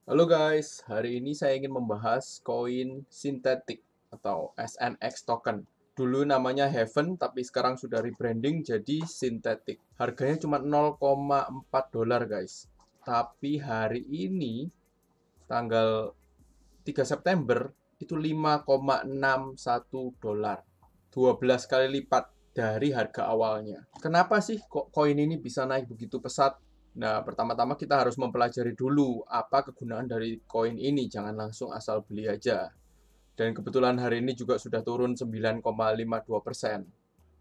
Halo guys, hari ini saya ingin membahas koin sintetik atau SNX token. Dulu namanya Heaven, tapi sekarang sudah rebranding jadi sintetik. Harganya cuma 0,4 dolar guys. Tapi hari ini, tanggal 3 September, itu 5,61 dolar. 12 kali lipat dari harga awalnya. Kenapa sih kok koin ini bisa naik begitu pesat? Nah, pertama-tama kita harus mempelajari dulu apa kegunaan dari koin ini. Jangan langsung asal beli aja. Dan kebetulan hari ini juga sudah turun 9,52%.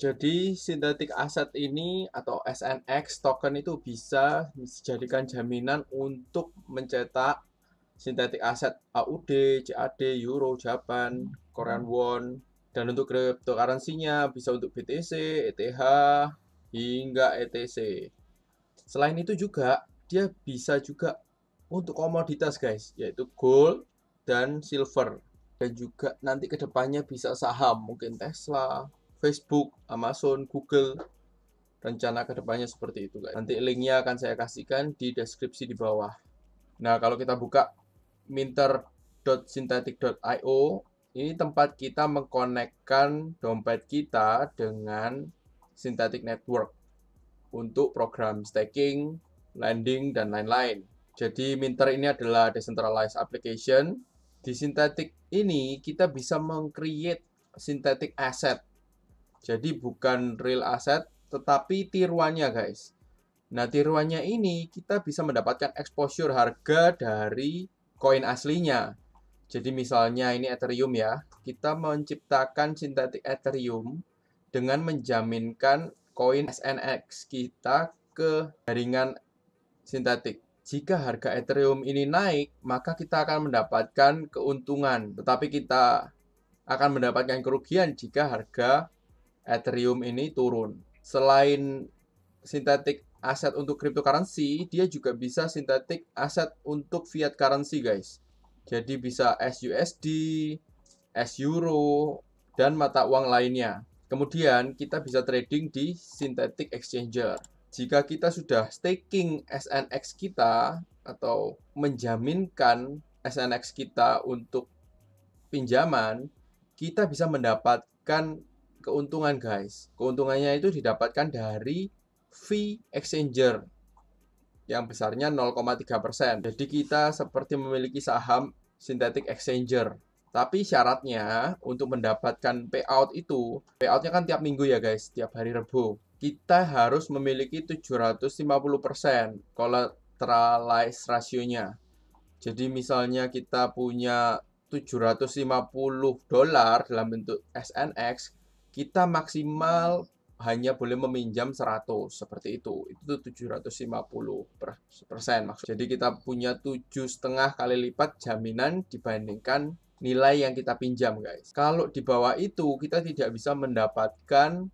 Jadi, sintetik aset ini atau SNX token itu bisa dijadikan jaminan untuk mencetak sintetik aset AUD, CAD, Euro, Japan, Korean Won, dan untuk cryptocurrency-nya bisa untuk BTC, ETH, hingga ETC. Selain itu juga, dia bisa juga untuk komoditas guys, yaitu gold dan silver. Dan juga nanti kedepannya bisa saham, mungkin Tesla, Facebook, Amazon, Google. Rencana kedepannya seperti itu guys. Nanti linknya akan saya kasihkan di deskripsi di bawah. Nah, kalau kita buka minter.synthetic.io, ini tempat kita mengkonekkan dompet kita dengan Synthetic Network untuk program staking, lending, dan lain-lain. Jadi Minter ini adalah decentralized application. Di Synthetic ini kita bisa meng-create synthetic asset. Jadi bukan real asset, tetapi tiruannya guys. Nah, tiruannya ini kita bisa mendapatkan exposure harga dari koin aslinya. Jadi misalnya ini Ethereum ya, kita menciptakan sintetik Ethereum dengan menjaminkan koin SNX kita ke jaringan sintetik. Jika harga Ethereum ini naik, maka kita akan mendapatkan keuntungan, tetapi kita akan mendapatkan kerugian jika harga Ethereum ini turun. Selain sintetik aset untuk cryptocurrency, dia juga bisa sintetik aset untuk fiat currency, guys. Jadi bisa SUSD, S-Euro, dan mata uang lainnya. Kemudian kita bisa trading di synthetic exchanger. Jika kita sudah staking SNX kita atau menjaminkan SNX kita untuk pinjaman, kita bisa mendapatkan keuntungan guys. Keuntungannya itu didapatkan dari fee exchanger yang besarnya 0,3%. Jadi kita seperti memiliki saham synthetic exchanger. Tapi syaratnya untuk mendapatkan payout itu, payoutnya kan tiap minggu ya guys, tiap hari Rabu. Kita harus memiliki 750% collateralize rasionya. Jadi misalnya kita punya 750 dolar dalam bentuk SNX, kita maksimal hanya boleh meminjam 100 seperti itu. Itu 750% maksud. Jadi kita punya 7,5 kali lipat jaminan dibandingkan nilai yang kita pinjam, guys. Kalau di bawah itu kita tidak bisa mendapatkan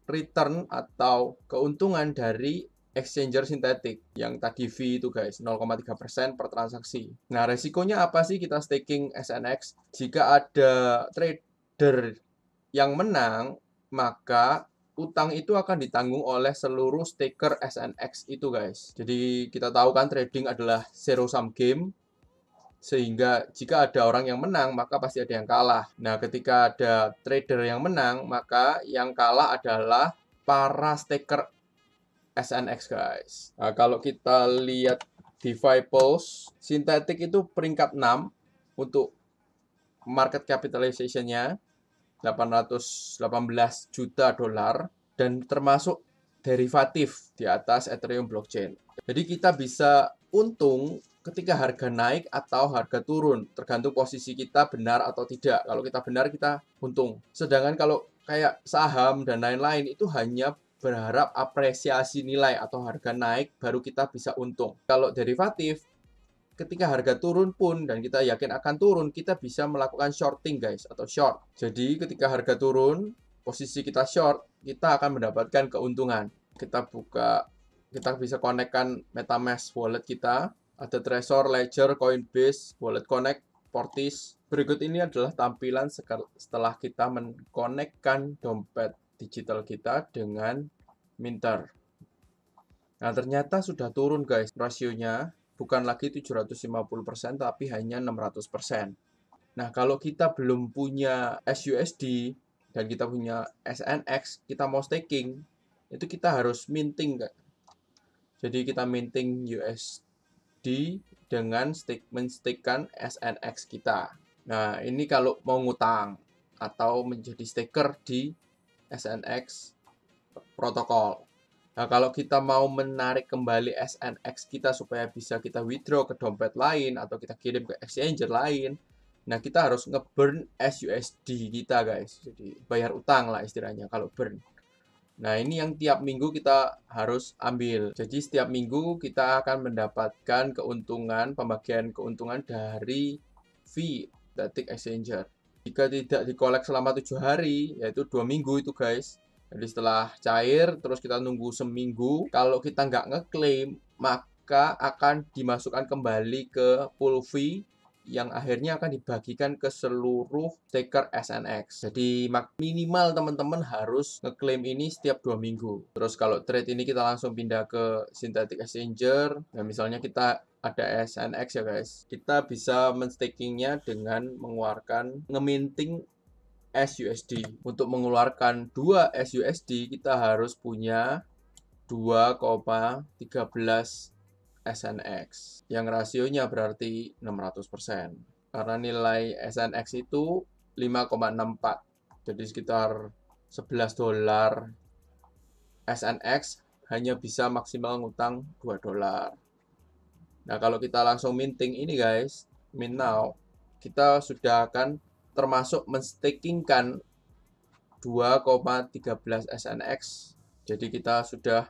return atau keuntungan dari exchanger sintetik yang tadi fee itu guys 0,3% per transaksi. Nah, resikonya apa sih kita staking SNX? Jika ada trader yang menang, maka utang itu akan ditanggung oleh seluruh staker SNX itu guys. Jadi kita tahu kan trading adalah zero sum game. Sehingga jika ada orang yang menang, maka pasti ada yang kalah. Nah, ketika ada trader yang menang, maka yang kalah adalah para staker SNX, guys. Nah, kalau kita lihat DeFi Pulse, Synthetic itu peringkat 6 untuk market capitalization-nya 818 juta dolar dan termasuk derivatif di atas Ethereum blockchain. Jadi kita bisa untung ketika harga naik atau harga turun, tergantung posisi kita benar atau tidak. Kalau kita benar, kita untung. Sedangkan kalau kayak saham dan lain-lain itu hanya berharap apresiasi nilai atau harga naik baru kita bisa untung. Kalau derivatif, ketika harga turun pun dan kita yakin akan turun, kita bisa melakukan shorting guys atau short. Jadi ketika harga turun, posisi kita short, kita akan mendapatkan keuntungan. Kita bisa konekkan MetaMask wallet kita, ada Trezor, Ledger, Coinbase, Wallet Connect, Portis. Berikut ini adalah tampilan setelah kita mengkonekkan dompet digital kita dengan Minter. Nah, ternyata sudah turun guys rasionya. bukan lagi 750%, tapi hanya 600%. Nah, kalau kita belum punya SUSD dan kita punya SNX, kita mau staking, itu kita harus minting, Kak. Jadi kita minting USD dengan men-stakekan SNX kita. Nah, ini kalau mau ngutang atau menjadi staker di SNX protokol. Nah, kalau kita mau menarik kembali SNX kita supaya bisa kita withdraw ke dompet lain atau kita kirim ke exchanger lain, nah kita harus nge-burn SUSD kita, guys. Jadi bayar utang lah istilahnya kalau burn. Nah, ini yang tiap minggu kita harus ambil. Jadi setiap minggu kita akan mendapatkan keuntungan, pembagian keuntungan dari fee Static Exchanger. Jika tidak dikolek selama 7 hari, yaitu 2 minggu itu, guys. Jadi setelah cair, terus kita nunggu seminggu. Kalau kita nggak ngeklaim, maka akan dimasukkan kembali ke pool fee yang akhirnya akan dibagikan ke seluruh staker SNX. Jadi minimal teman-teman harus ngeklaim ini setiap 2 minggu. Terus kalau trade ini kita langsung pindah ke Synthetic Exchanger. Nah, misalnya kita ada SNX ya, guys. Kita bisa menstakingnya dengan mengeluarkan ngeminting SUSD. Untuk mengeluarkan 2 SUSD kita harus punya 2,13 SNX yang rasionya berarti 600%. Karena nilai SNX itu 5,64. Jadi sekitar 11 dolar SNX hanya bisa maksimal ngutang 2 dolar. Nah, kalau kita langsung minting ini, guys, mint now, kita sudah akan termasuk menstakingkan 2,13 SNX. Jadi kita sudah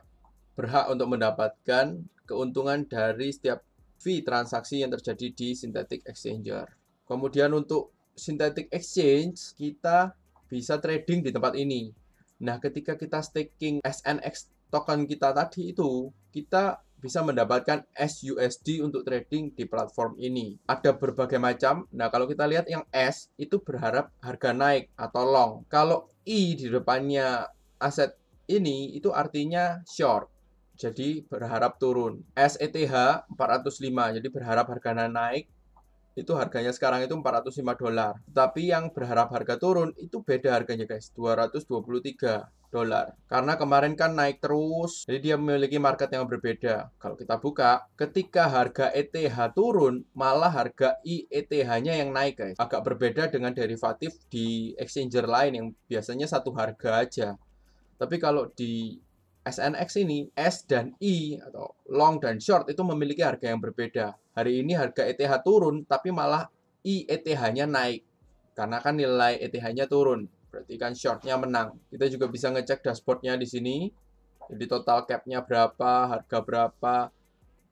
berhak untuk mendapatkan keuntungan dari setiap fee transaksi yang terjadi di Synthetic Exchanger. Kemudian untuk Synthetic Exchange, kita bisa trading di tempat ini. Nah, ketika kita staking SNX token kita tadi itu, kita bisa mendapatkan SUSD untuk trading di platform ini. Ada berbagai macam. Nah, kalau kita lihat yang S itu berharap harga naik atau long. Kalau I di depannya aset ini itu artinya short. Jadi berharap turun. SETH 405, jadi berharap harganya naik. Itu harganya sekarang itu 405 dolar. Tapi yang berharap harga turun itu beda harganya, guys, 223 dolar. Karena kemarin kan naik terus, jadi dia memiliki market yang berbeda. Kalau kita buka, ketika harga ETH turun, malah harga IETH-nya yang naik, guys. Agak berbeda dengan derivatif di exchanger lain yang biasanya satu harga aja. Tapi kalau di SNX ini, S dan I atau long dan short itu memiliki harga yang berbeda. Hari ini harga ETH turun, tapi malah IETH-nya naik. Karena kan nilai ETH-nya turun, berarti kan short-nya menang. Kita juga bisa ngecek dashboard-nya di sini. Jadi total cap-nya berapa, harga berapa.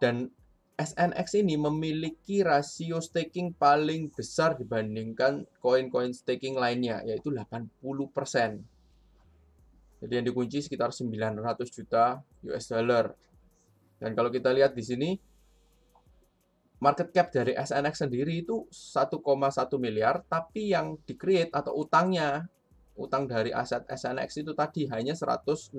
Dan SNX ini memiliki rasio staking paling besar dibandingkan koin-koin staking lainnya, yaitu 80%. Jadi yang dikunci sekitar 900 juta US dollar. Dan kalau kita lihat di sini, market cap dari SNX sendiri itu 1,1 miliar, tapi yang di-create atau utang dari aset SNX itu tadi hanya 116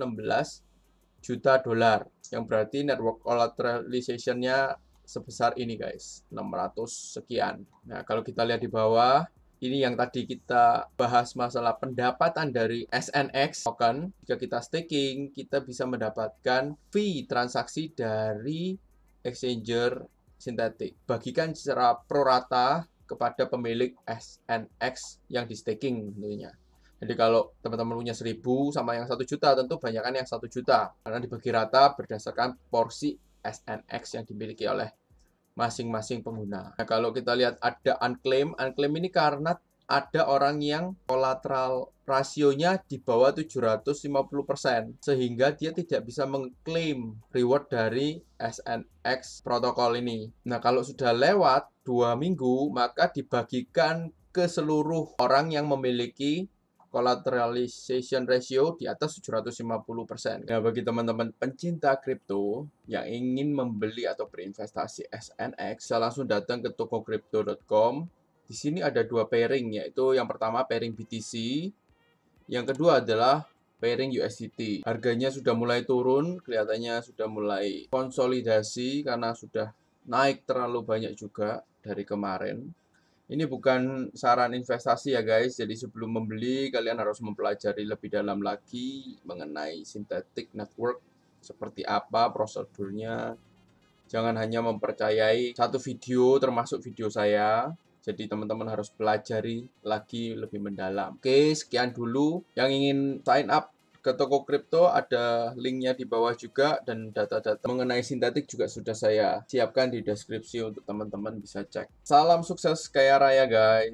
juta dolar, yang berarti network collateralization-nya sebesar ini, guys, 600 sekian. Nah, kalau kita lihat di bawah, ini yang tadi kita bahas masalah pendapatan dari SNX token. Jika kita staking, kita bisa mendapatkan fee transaksi dari exchanger sintetik. Bagikan secara prorata kepada pemilik SNX yang di staking tentunya. Jadi kalau teman-teman punya 1000 sama yang 1 juta, tentu banyakkan yang 1 juta. Karena dibagi rata berdasarkan porsi SNX yang dimiliki oleh masing-masing pengguna. Nah, kalau kita lihat ada unclaim ini karena ada orang yang collateral rasionya di bawah 750%, sehingga dia tidak bisa mengklaim reward dari SNX protokol ini. Nah, kalau sudah lewat 2 minggu, maka dibagikan ke seluruh orang yang memiliki collateralization ratio di atas 750%. Nah, bagi teman-teman pencinta kripto yang ingin membeli atau berinvestasi SNX, bisa langsung datang ke tokocrypto.com. Di sini ada 2 pairing, yaitu yang pertama pairing BTC, yang kedua adalah pairing USDT. Harganya sudah mulai turun, kelihatannya sudah mulai konsolidasi karena sudah naik terlalu banyak juga dari kemarin. Ini bukan saran investasi ya guys, jadi sebelum membeli kalian harus mempelajari lebih dalam lagi mengenai synthetic network, seperti apa prosedurnya. Jangan hanya mempercayai satu video termasuk video saya. Jadi teman-teman harus pelajari lagi lebih mendalam. Oke, sekian dulu. Yang ingin sign up ke toko kripto ada linknya di bawah juga, dan data-data mengenai sintetik juga sudah saya siapkan di deskripsi untuk teman-teman bisa cek. Salam sukses kaya raya guys.